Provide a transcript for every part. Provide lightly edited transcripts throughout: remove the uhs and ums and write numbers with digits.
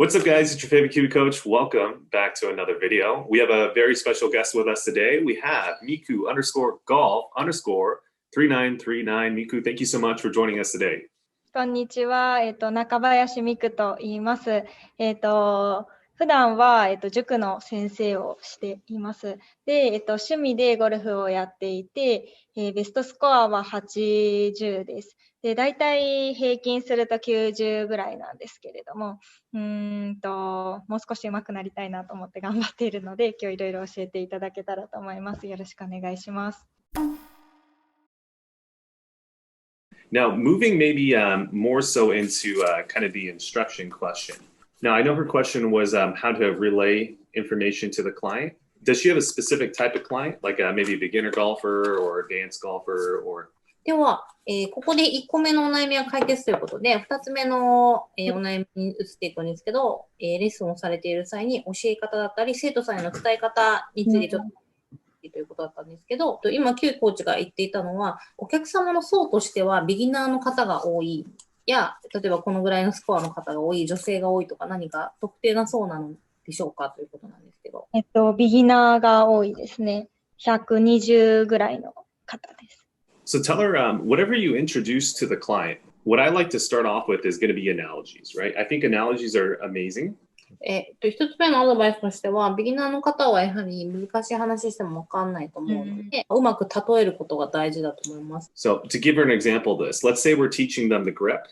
What's up, guys? It's your favorite Kiwi coach. Welcome back to another video. We have a very special guest with us today. We have Miku _golf _3939. Miku, thank you so much for joining us today. こんにちは。中林美久と言います。普段は、塾の先生をしています。で、趣味でゴルフをやっていて、ベストスコアは80です。で、大体平均すると90ぐらいなんですけれども、もう少し上手くなりたいなと思って頑張っているので、今日いろいろ教えていただけたらと思います。よろしくお願いします。Now, moving maybe more so into kind of the instruction question. Now, I know her question was how to relay information to the client. Does she have a specific type of client, like maybe a beginner golfer or advanced golfer? Or... では、ここで1個目のお悩みは解決ということで、2つ目の、お悩みに移っていくんですけど、レッスンをされている際に教え方だったり、生徒さんへの伝え方についてちょっと、ということだったんですけど、今、キュウコーチが言っていたのは、お客様の層としてはビギナーの方が多いや、例えばこのぐらいのスコアの方が多い、女性が多いとか何か特定な層なのでしょうかということなんですけど。ビギナーが多いですね。120ぐらいの方です。So tell her whatever you introduce to the client, what I like to start off with is going to be analogies, right? I think analogies are amazing. 一つ目のアドバイスとしては、ビギナーの方はやはり難しい話しても分かんないと思うので、うまく例えることが大事だと思います。So to give her an example of this, let's say we're teaching them the grip.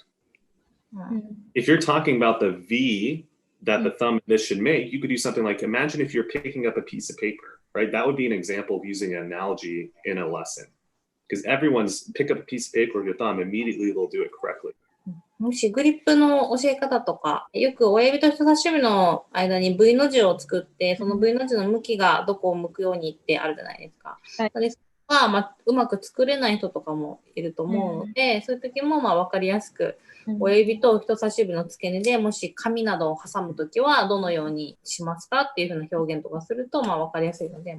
If you're talking about the V that the thumb and this should make, you could do something like, imagine if you're picking up a piece of paper, right? That would be an example of using an analogy in a lesson. Because everyone's pick up a piece of paper with your thumb, immediately they'll do it correctly. もしグリップの教え方とか、よく親指と人差し指の間に V の字を作って、その V の字の向きがどこを向くようにってあるじゃないですか。でそれは、うまく作れない人とかもいると思うので、そういう時も分かりやすく、親指と人差し指の付け根でもし紙などを挟むときはどのようにしますかっていう風な表現とかすると分かりやすいので、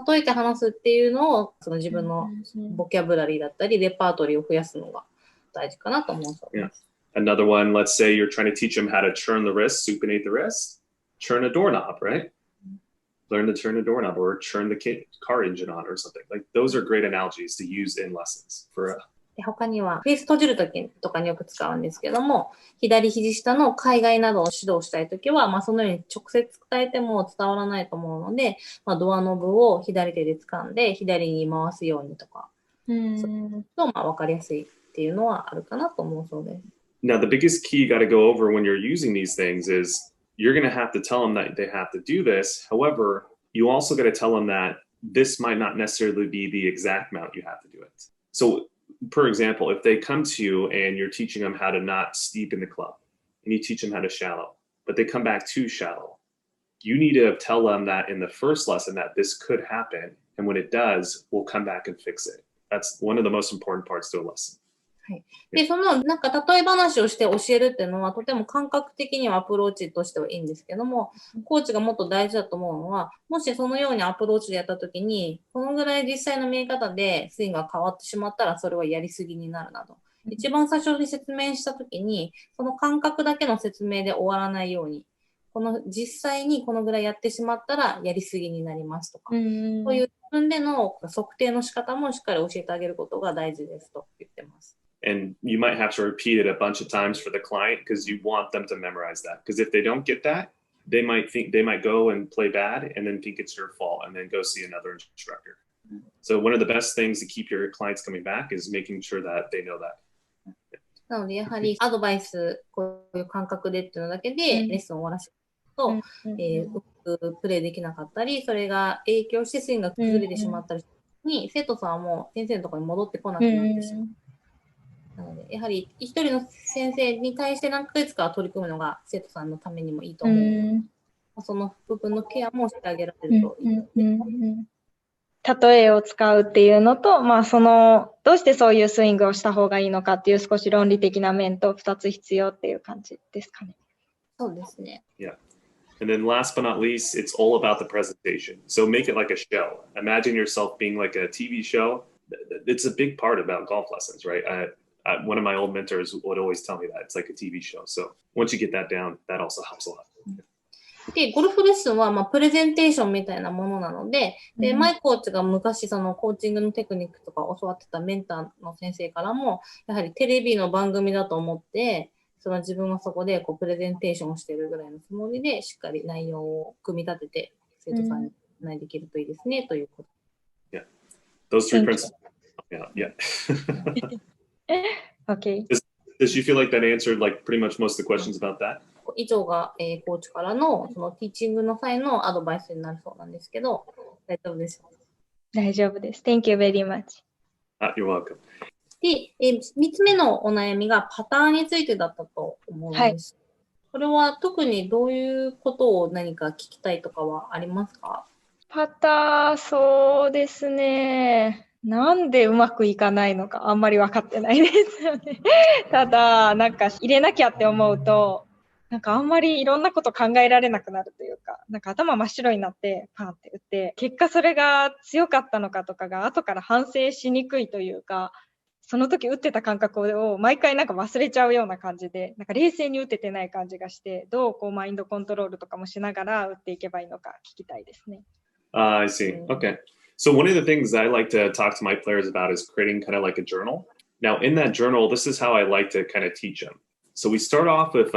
例えて話すっていうのをその自分のボキャブラリーだったりレパートリーを増やすのが大事かなと思うです。Another one, let's say you're trying to teach them how to turn the wrist, supinate the wrist, turn a doorknob, right? Learn to turn a doorknob or turn the car engine on or something. Like those are great analogies to use in lessons for 他には、フェース閉じるときとかによく使うんですけども、左肘下の海外などを指導したいときは、そのように直接伝えても伝わらないと思うので、ドアノブを左手で掴んで、左に回すようにとか、そうと分かりやすいっていうのはあるかなと思うそうです。Now, the biggest key you got to go over when you're using these things is you're going to have to tell them that they have to do this. However, you also got to tell them that this might not necessarily be the exact amount you have to do it. So, for example, if they come to you and you're teaching them how to not steep in the club and you teach them how to shallow, but they come back too shallow, you need to tell them that in the first lesson that this could happen. And when it does, we'll come back and fix it. That's one of the most important parts to a lesson. はい。で、その、例え話をして教えるっていうのは、とても感覚的にはアプローチとしてはいいんですけども、コーチがもっと大事だと思うのは、もしそのようにアプローチでやったときに、このぐらい実際の見え方でスイングが変わってしまったら、それはやりすぎになるなど。一番最初に説明したときに、その感覚だけの説明で終わらないように、実際にこのぐらいやってしまったらやりすぎになりますとか、そういう自分での測定の仕方もしっかり教えてあげることが大事ですと言ってます。And you might have to repeat it a bunch of times for the client because you want them to memorize that. Because if they don't get that, they might go and play bad and then think it's your fault and then go see another instructor. So one of the best things to keep your clients coming back is making sure that they know that. なので、やはりアドバイス、こういう感覚でっていうのだけでレッスンを終わらせると、うまくプレイできなかったり、それが影響してスイングが崩れてしまったりに、生徒さんはもう先生のところに戻ってこなくなってしまう。なので、やはり一人の先生に対して何ヶ月か取り組むのが生徒さんのためにもいいと思うので、その部分のケアもしてあげられるといいですね。例えを使うっていうのと、どうしてそういうスイングをした方がいいのかっていう少し論理的な面と2つ必要っていう感じですかね。そうですね。Yeah. And then last but not least, it's all about the presentation. So make it like a show. Imagine yourself being like a TV show. It's a big part about golf lessons, right? One of my old mentors would always tell me that. It's like a TV show. So once you get that down, that also helps a lot. で、ゴルフレッスンは、プレゼンテーションみたいなものなので、で、マイコーチが昔、そのコーチングのテクニックとか教わってたメンターの先生からも、やはりテレビの番組だと思って、その自分はそこでプレゼンテーションをしているぐらいのつもりで、しっかり内容を組み立てて、生徒さんにお願いできるといいですね、ということ。Yeah. Those three principles. Yeah. Okay. Does you feel like that answered like pretty much most of the questions about that? 以上が、コーチからのそのティーチングの際のアドバイスになるそうなんですけど、大丈夫ですか？大丈夫です。Thank you very much. You're welcome. で、3つ目のお悩みがパターンについてだったと思うんです。これは特にどういうことを何か聞きたいとかはありますか？パター、そうですね。なんでうまくいかないのかあんまり分かってないですよね。ただ、なんか入れなきゃって思うと、なんかあんまりいろんなこと考えられなくなるというか、なんか頭真っ白になってパーンって打って、結果それが強かったのかとかが後から反省しにくいというか、その時打ってた感覚を毎回なんか忘れちゃうような感じで、なんか冷静に打ててない感じがして、どうマインドコントロールとかもしながら打っていけばいいのか聞きたいですね。I see. Okay. So one of the things I like to talk to my players about is creating kind of like a journal. Now in that journal, this is how I like to kind of teach them. So we start off with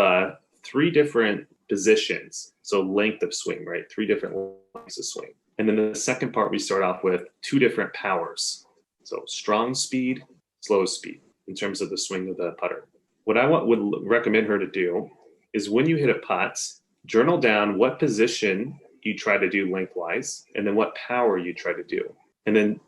3 different positions. So length of swing, right? 3 different lengths of swing. And then the second part, we start off with 2 different powers. So strong speed, slow speed in terms of the swing of the putter. What I would recommend her to do is when you hit a putt, journal down what position you try to do lengthwise and then what power you try to do. And then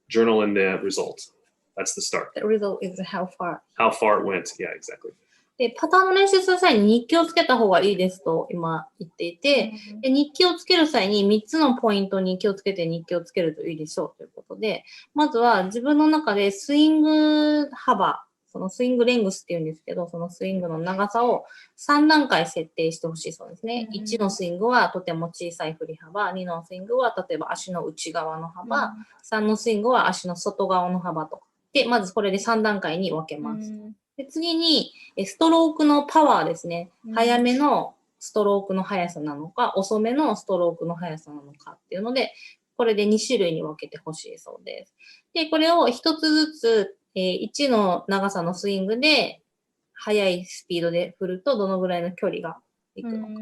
journal in the result. That's the start. The result is how far. How far it went. Yeah, exactly. で、パターンの練習する際に日記をつけた方がいいですと今言っていて、で日記をつける際に3つのポイントに気をつけて日記をつけるといいでしょうということで、まずは自分の中でスイング幅、そのスイングレングスっていうんですけど、そのスイングの長さを3段階設定してほしいそうですね。1のスイングはとても小さい振り幅、2のスイングは例えば足の内側の幅、3のスイングは足の外側の幅とか。で、まずこれで3段階に分けます。で次に、ストロークのパワーですね。早めのストロークの速さなのか、遅めのストロークの速さなのかっていうので、これで2種類に分けてほしいそうです。で、これを一つずつ、1の長さのスイングで、速いスピードで振るとどのぐらいの距離がいくのか。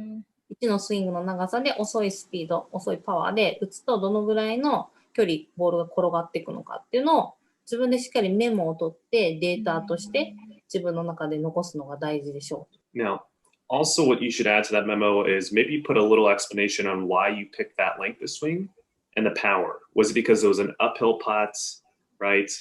1のスイングの長さで遅いスピード、遅いパワーで打つとどのぐらいの距離、ボールが転がっていくのかっていうのを自分でしっかりメモを取ってデータとして自分の中で残すのが大事でしょう。Now, also what you should add to that memo is maybe put a little explanation on why you picked that length of swing and the power. Was it because it was an uphill putt, right?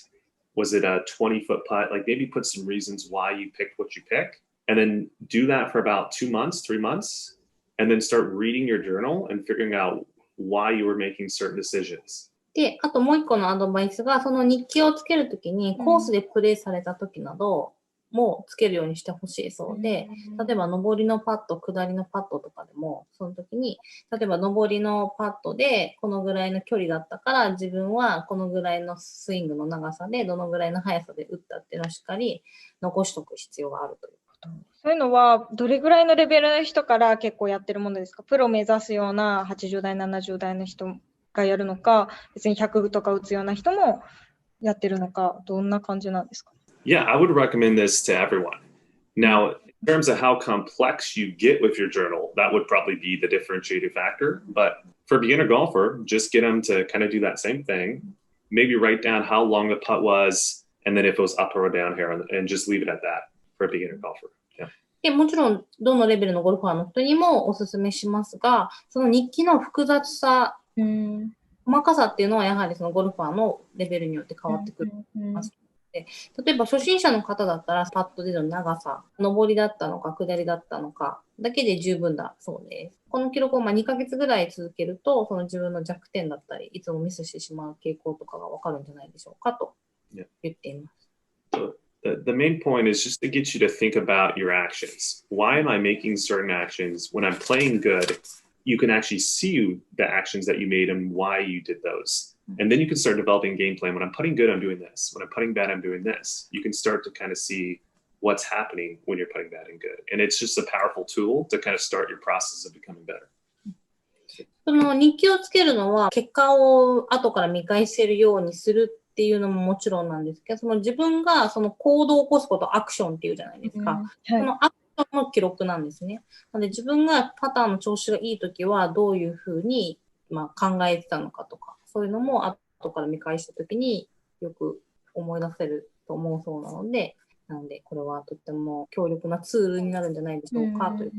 Was it a 20-foot putt? Like maybe put some reasons why you picked what you picked and then do that for about 2 months, 3 months, and then start reading your journal and figuring out why you were making certain decisions. で、あともう一個のアドバイスが、その日記をつけるときに、コースでプレーされたときなどもつけるようにしてほしいそうで、例えば上りのパット、下りのパットとかでも、その時に、例えば上りのパットでこのぐらいの距離だったから、自分はこのぐらいのスイングの長さで、どのぐらいの速さで打ったっていうのをしっかり残しとく必要があるということ。そういうのは、どれぐらいのレベルの人から結構やってるものですか？プロ目指すような80代、70代の人がやるのか、別に100とか打つような人もやってるのか、どんな感じなんですか？ Yeah, I would recommend this to everyone. Now, in terms of how complex you get with your journal, that would probably be the differentiating factor. But for a beginner golfer, just get them to kind of do that same thing. Maybe write down how long the putt was, and then if it was up or down here, and just leave it at that for a beginner golfer. Yeah. でもちろん、どのレベルのゴルファーの人にもお勧めしますが、その日記の複雑さ、細かさっていうのはやはりそのゴルファーのレベルによって変わってくると思います。例えば初心者の方だったらパットでの長さ、上りだったのか下りだったのかだけで十分だそうです。この記録を2ヶ月ぐらい続けると、その自分の弱点だったり、いつもミスしてしまう傾向とかがわかるんじゃないでしょうかと言っています。The main point is just to get you to think about your actions. Why am I making certain actions? When I'm playing good, you can actually see the actions that you made and why you did those. And then you can start developing game plan. When I'm putting good, I'm doing this. When I'm putting bad, I'm doing this. You can start to kind of see what's happening when you're putting bad and good. And it's just a powerful tool to kind of start your process of becoming better. その日記をつけるのは、結果を後から見返せるようにするっていうのももちろんなんですけど、その自分がその行動を起こすことをアクションっていうじゃないですか。そのアクションの記録なんですね。なので自分がパターンの調子がいいときはどういうふうに考えてたのかとか、そういうのも後から見返したときによく思い出せると思うそうなので、これはとっても強力なツールになるんじゃないでしょうかという。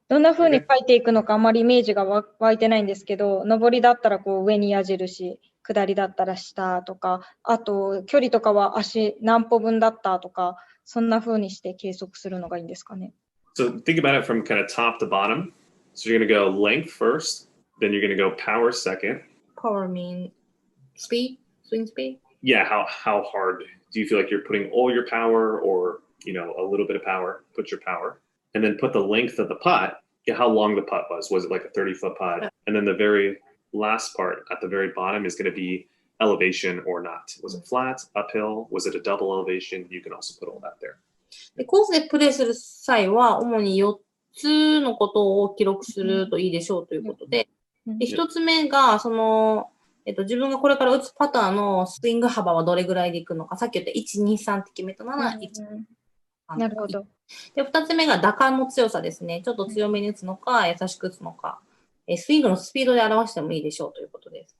どんな風に書いていくのかあまりイメージが湧いてないんですけど、上りだったらこう上に矢印、下りだったら下とか、あと距離とかは足何歩分だったとか、そんな風にして計測するのがいいんですかね。So think about it from kind of top to bottom. So you're going to go length first, then you're going to go power second. Power mean speed, swing speed? Yeah, how hard do you feel like you're putting all your power or, a little bit of power, put your power, and then put the length of the putt, how long the putt was. Was it like a 30-foot putt? And then the very last part at the very bottom is going to be elevation or not. Was it flat, uphill? Was it a double elevation? You can also put all that there. でコースでプレーする際は、主に4つのことを記録するといいでしょうということで、1つ目が、自分がこれから打つパターのスイング幅はどれぐらいでいくのか、さっき言った1、2、3って決めたなら1。なるほど。で、2つ目が打感の強さですね。ちょっと強めに打つのか、優しく打つのか、スイングのスピードで表してもいいでしょうということです。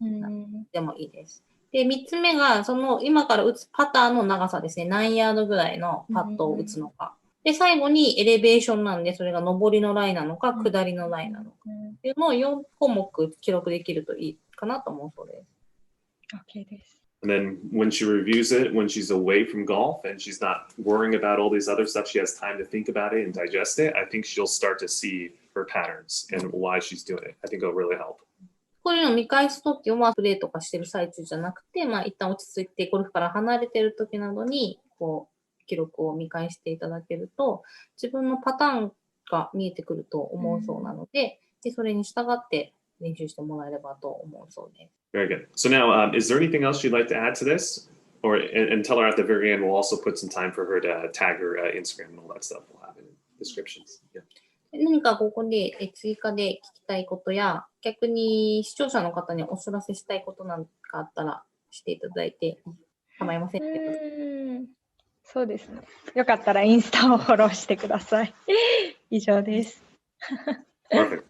でもいいです。で、3つ目が、今から打つパターの長さですね。何ヤードぐらいのパットを打つのか。で、最後にエレベーションなんで、それが上りのラインなのか、下りのラインなのか。っていうのを4項目記録できるといいかなと思うそうです。OK です。And then when she reviews it, when she's away from golf and she's not worrying about all these other stuff, she has time to think about it and digest it. I think she'll start to see her patterns and why she's doing it. I think it'll really help. こういうのを見返すときは、プレーとかしてる最中じゃなくて、一旦落ち着いてゴルフから離れてるときなどに、記録を見返していただけると、自分のパターンが見えてくると思うそうなので、それに従って練習してもらえればと思うそうです。Very good. So now, is there anything else you'd like to add to this? And tell her at the very end, we'll also put some time for her to tag her Instagram and all that stuff. We'll have it in descriptions. Yeah. 何かここで追加で聞きたいことや、逆に視聴者の方にお知らせしたいことなんかあったらしていただいて構いませんけど。そうですね。よかったらインスタをフォローしてください。以上です。Perfect.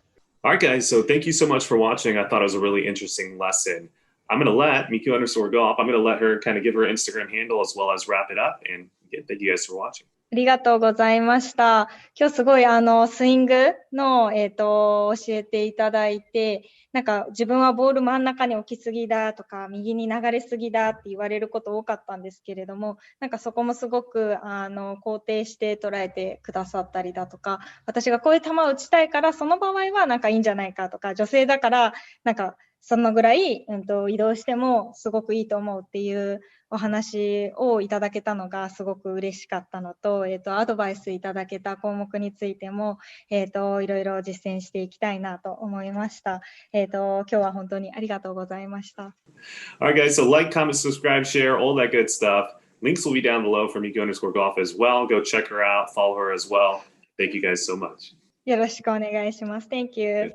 All right, guys. So thank you so much for watching. I thought it was a really interesting lesson. I'm going to let Miku_golf, I'm going to let her kind of give her Instagram handle as well as wrap it up. And again, thank you guys for watching. ありがとうございました。今日すごいスイングの、教えていただいて、なんか自分はボール真ん中に置きすぎだとか、右に流れすぎだって言われること多かったんですけれども、なんかそこもすごく肯定して捉えてくださったりだとか、私がこういう球を打ちたいから、その場合はなんかいいんじゃないかとか、女性だからなんかそのぐらい、移動してもすごくいいと思うっていうお話をいただけたのがすごく嬉しかったのと、アドバイスいただけた項目についても、いろいろ実践していきたいなと思いました。今日は本当にありがとうございました。Alright guys, so like, comment, subscribe, share, all that good stuff. Links will be down below for Miku_golf as well. Go check her out, follow her as well. Thank you guys so much. よろしくお願いします。Thank you.